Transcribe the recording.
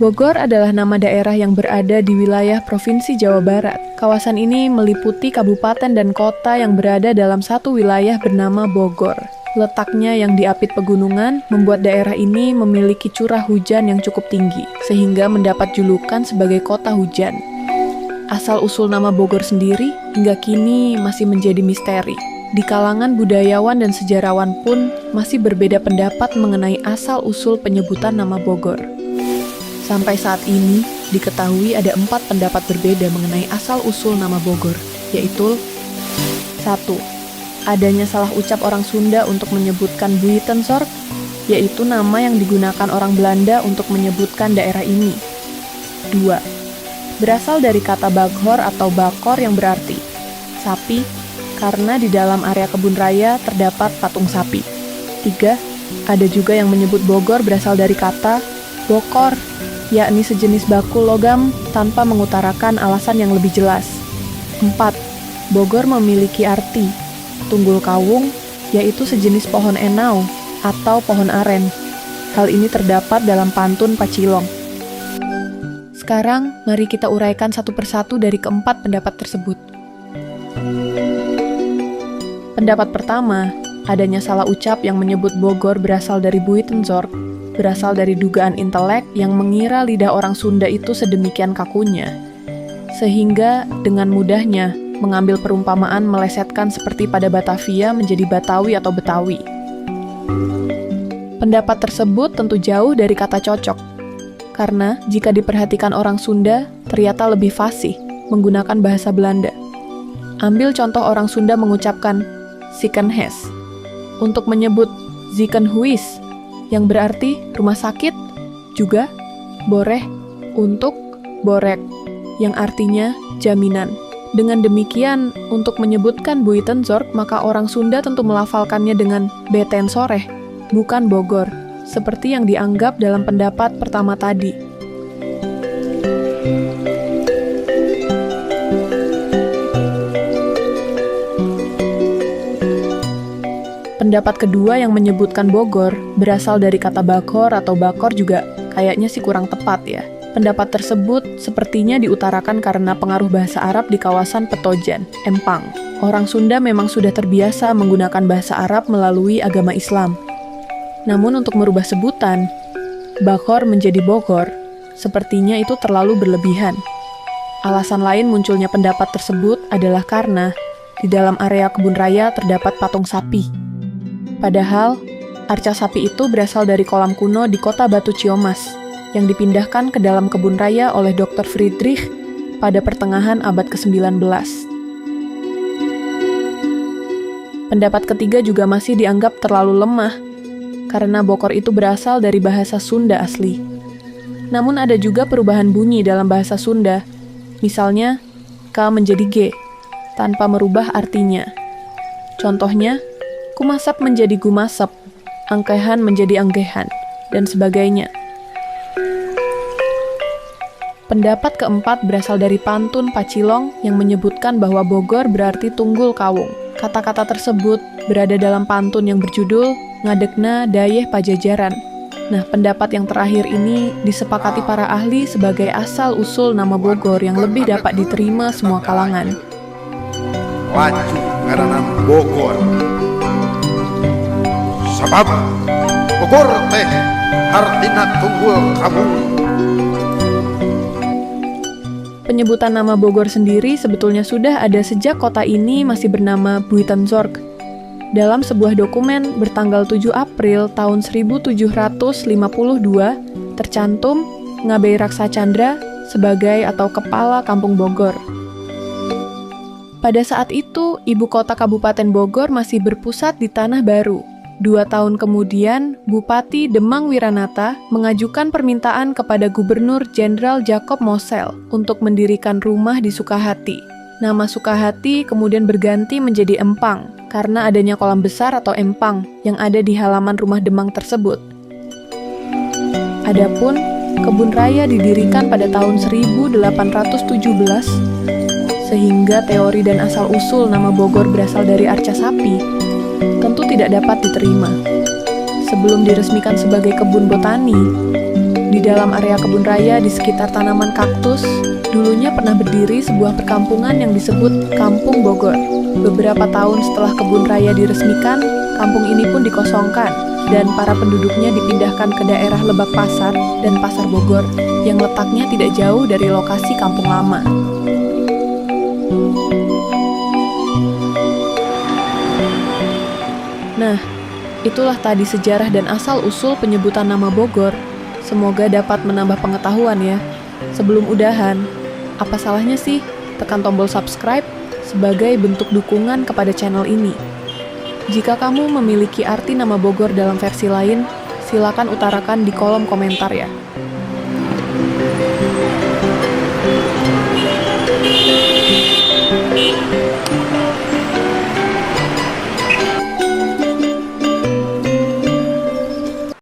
Bogor adalah nama daerah yang berada di wilayah Provinsi Jawa Barat. Kawasan ini meliputi kabupaten dan kota yang berada dalam satu wilayah bernama Bogor. Letaknya yang diapit pegunungan membuat daerah ini memiliki curah hujan yang cukup tinggi, sehingga mendapat julukan sebagai kota hujan. Asal-usul nama Bogor sendiri hingga kini masih menjadi misteri. Di kalangan budayawan dan sejarawan pun masih berbeda pendapat mengenai asal-usul penyebutan nama Bogor. Sampai saat ini, diketahui ada 4 pendapat berbeda mengenai asal-usul nama Bogor, yaitu 1. Adanya salah ucap orang Sunda untuk menyebutkan Buitenzorg, yaitu nama yang digunakan orang Belanda untuk menyebutkan daerah ini. 2. Berasal dari kata baghor atau bakor yang berarti sapi, karena di dalam area kebun raya terdapat patung sapi. 3. Ada juga yang menyebut Bogor berasal dari kata bokor, yakni sejenis baku logam tanpa mengutarakan alasan yang lebih jelas. 4. Bogor memiliki arti tunggul kawung, yaitu sejenis pohon enau atau pohon aren. Hal ini terdapat dalam pantun Pacilong. Sekarang, mari kita uraikan satu persatu dari keempat pendapat tersebut. Pendapat pertama, adanya salah ucap yang menyebut Bogor berasal dari Buitenzorg, berasal dari dugaan intelek yang mengira lidah orang Sunda itu sedemikian kakunya, sehingga dengan mudahnya mengambil perumpamaan melesetkan seperti pada Batavia menjadi Batawi atau Betawi. Pendapat tersebut tentu jauh dari kata cocok, karena jika diperhatikan orang Sunda ternyata lebih fasih menggunakan bahasa Belanda. Ambil contoh orang Sunda mengucapkan Ziekenhuis untuk menyebut Ziekenhuis yang berarti rumah sakit, juga boreh untuk borek yang artinya jaminan. Dengan demikian, untuk menyebutkan Buitenzorg, maka orang Sunda tentu melafalkannya dengan Betensoreh, bukan Bogor, seperti yang dianggap dalam pendapat pertama tadi. Pendapat kedua yang menyebutkan Bogor berasal dari kata bakor atau bakor juga kayaknya sih kurang tepat ya. Pendapat tersebut sepertinya diutarakan karena pengaruh bahasa Arab di kawasan Petojan, Empang. Orang Sunda memang sudah terbiasa menggunakan bahasa Arab melalui agama Islam. Namun untuk merubah sebutan, Bakor menjadi Bogor, sepertinya itu terlalu berlebihan. Alasan lain munculnya pendapat tersebut adalah karena di dalam area kebun raya terdapat patung sapi. Padahal, arca sapi itu berasal dari kolam kuno di kota Batu Ciomas, yang dipindahkan ke dalam kebun raya oleh Dr. Friedrich pada pertengahan abad ke-19. Pendapat ketiga juga masih dianggap terlalu lemah, karena Bokor itu berasal dari bahasa Sunda asli. Namun ada juga perubahan bunyi dalam bahasa Sunda, misalnya K menjadi G, tanpa merubah artinya. Contohnya, kumasap menjadi gumasep, angkehan menjadi anggehan, dan sebagainya. Pendapat keempat berasal dari pantun Pacilong yang menyebutkan bahwa Bogor berarti tunggul kawung. Kata-kata tersebut berada dalam pantun yang berjudul Ngadegna Dayeh Pajajaran. Nah, pendapat yang terakhir ini disepakati para ahli sebagai asal-usul nama Bogor yang lebih dapat diterima semua kalangan. Laju ngaranna Bogor. Sabab Bogor teh artina tunggul kawung. Penyebutan nama Bogor sendiri sebetulnya sudah ada sejak kota ini masih bernama Buitenzorg. Dalam sebuah dokumen bertanggal 7 April tahun 1752 tercantum Ngabei Raksa Candra sebagai atau kepala Kampung Bogor. Pada saat itu, ibu kota Kabupaten Bogor masih berpusat di Tanah Baru. 2 tahun kemudian, Bupati Demang Wiranata mengajukan permintaan kepada Gubernur Jenderal Jacob Mosel untuk mendirikan rumah di Sukahati. Nama Sukahati kemudian berganti menjadi Empang, karena adanya kolam besar atau empang yang ada di halaman rumah Demang tersebut. Adapun, kebun raya didirikan pada tahun 1817, sehingga teori dan asal-usul nama Bogor berasal dari arca sapi tentu tidak dapat diterima. Sebelum diresmikan sebagai kebun botani, Di dalam area kebun raya di sekitar tanaman kaktus, dulunya pernah berdiri sebuah perkampungan yang disebut Kampung Bogor. Beberapa tahun setelah kebun raya diresmikan, kampung ini pun dikosongkan dan para penduduknya dipindahkan ke daerah Lebak Pasar dan Pasar Bogor yang letaknya tidak jauh dari lokasi kampung lama. Nah, itulah tadi sejarah dan asal-usul penyebutan nama Bogor. Semoga dapat menambah pengetahuan ya. Sebelum udahan, apa salahnya sih tekan tombol subscribe sebagai bentuk dukungan kepada channel ini? Jika kamu memiliki arti nama Bogor dalam versi lain, silakan utarakan di kolom komentar ya.